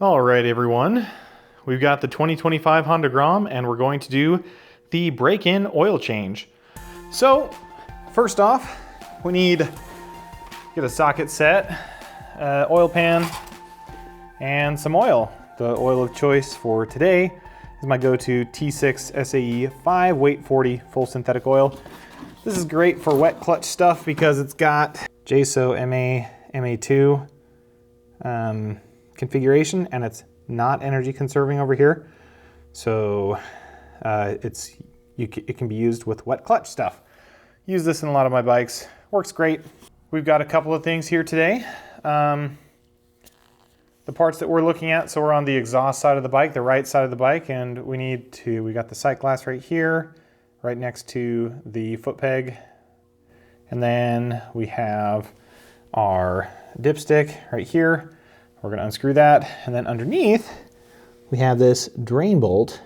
All right, everyone. We've got the 2025 Honda Grom, and we're going to do the break-in oil change. So, first off, we need to get a socket set, oil pan, and some oil. The oil of choice for today is my go-to T6 SAE 5 weight 40 full synthetic oil. This is great for wet clutch stuff because it's got JSO MA2 configuration, and it's not energy conserving over here. So it can be used with wet clutch stuff. Use this in a lot of my bikes. Works great. We've got a couple of things here today. The parts that we're looking at, so we're on the exhaust side of the bike, the right side of the bike, and we got the sight glass right here, right next to the foot peg. And then we have our dipstick right here. We're gonna unscrew that. And then underneath, we have this drain bolt.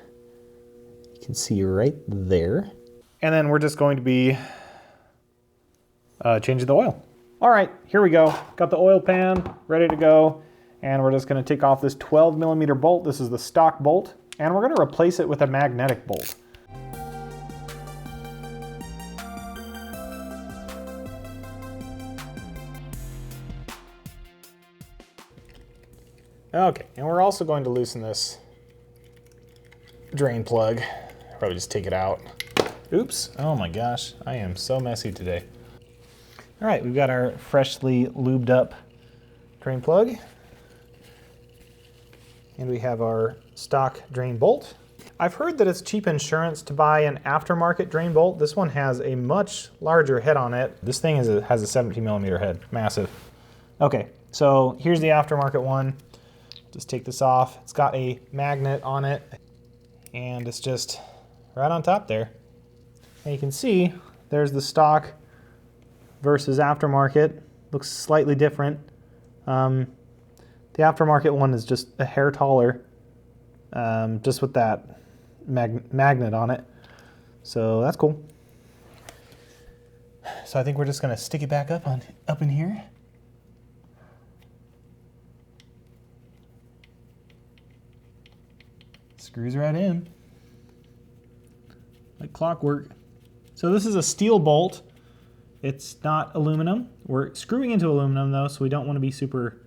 You can see right there. And then we're just going to be changing the oil. All right, here we go. Got the oil pan ready to go. And we're just gonna take off this 12mm bolt. This is the stock bolt. And we're gonna replace it with a magnetic bolt. Okay, and we're also going to loosen this drain plug. Probably just take it out. Oops, oh my gosh, I am so messy today. All right, we've got our freshly lubed up drain plug. And we have our stock drain bolt. I've heard that it's cheap insurance to buy an aftermarket drain bolt. This one has a much larger head on it. This thing has a 17mm head, massive. Okay, so here's the aftermarket one. Just take this off. It's got a magnet on it, and it's just right on top there. And you can see there's the stock versus aftermarket. Looks slightly different. The aftermarket one is just a hair taller, just with that magnet on it. So that's cool. So I think we're just gonna stick it back up in here. Screws right in, like clockwork. So this is a steel bolt. It's not aluminum. We're screwing into aluminum though, so we don't want to be super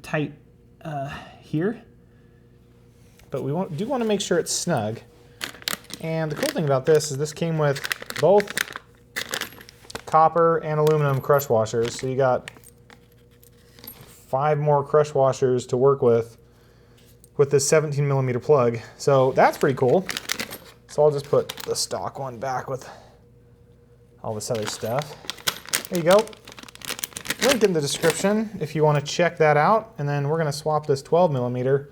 tight here. But we do want to make sure it's snug. And the cool thing about this is this came with both copper and aluminum crush washers. So you got 5 more crush washers to work with this 17mm plug. So that's pretty cool. So I'll just put the stock one back with all this other stuff. There you go. Link in the description if you want to check that out. And then we're gonna swap this 12mm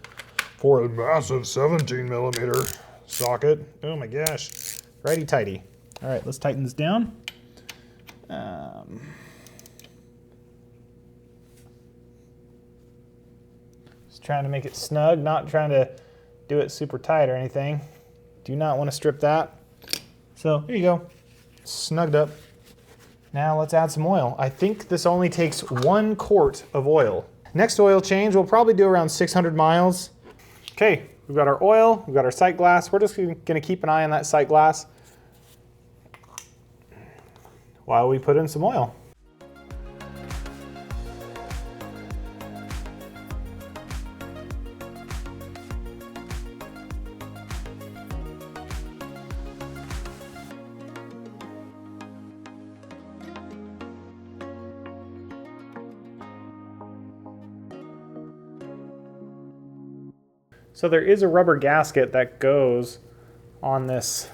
for a massive 17mm socket. Oh my gosh, righty tighty. All right, let's tighten this down. Trying to make it snug, not trying to do it super tight or anything. Do not want to strip that. So here you go, snugged up. Now let's add some oil. I think this only takes 1 quart of oil. Next oil change, we'll probably do around 600 miles. Okay, we've got our oil, we've got our sight glass. We're just gonna keep an eye on that sight glass while we put in some oil. So there is a rubber gasket that goes on this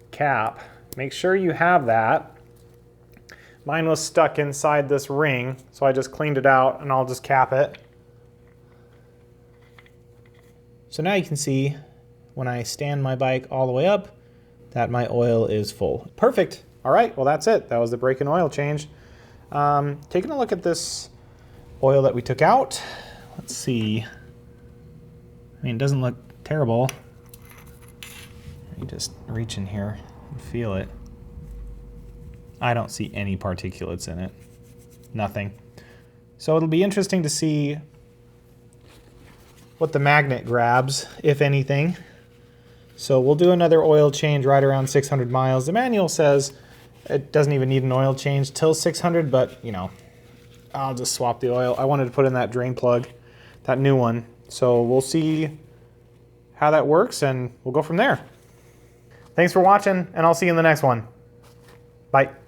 cap. Make sure you have that. Mine was stuck inside this ring, so I just cleaned it out and I'll just cap it. So now you can see when I stand my bike all the way up that my oil is full. Perfect. All right, well that's it. That was the break-in oil change. Taking a look at this oil that we took out. Let's see. I mean, it doesn't look terrible. You just reach in here and feel it. I don't see any particulates in it. Nothing. So it'll be interesting to see what the magnet grabs, if anything. So we'll do another oil change right around 600 miles. The manual says it doesn't even need an oil change till 600, but you know, I'll just swap the oil. I wanted to put in that drain plug, that new one. So we'll see how that works and we'll go from there. Thanks for watching, and I'll see you in the next one. Bye.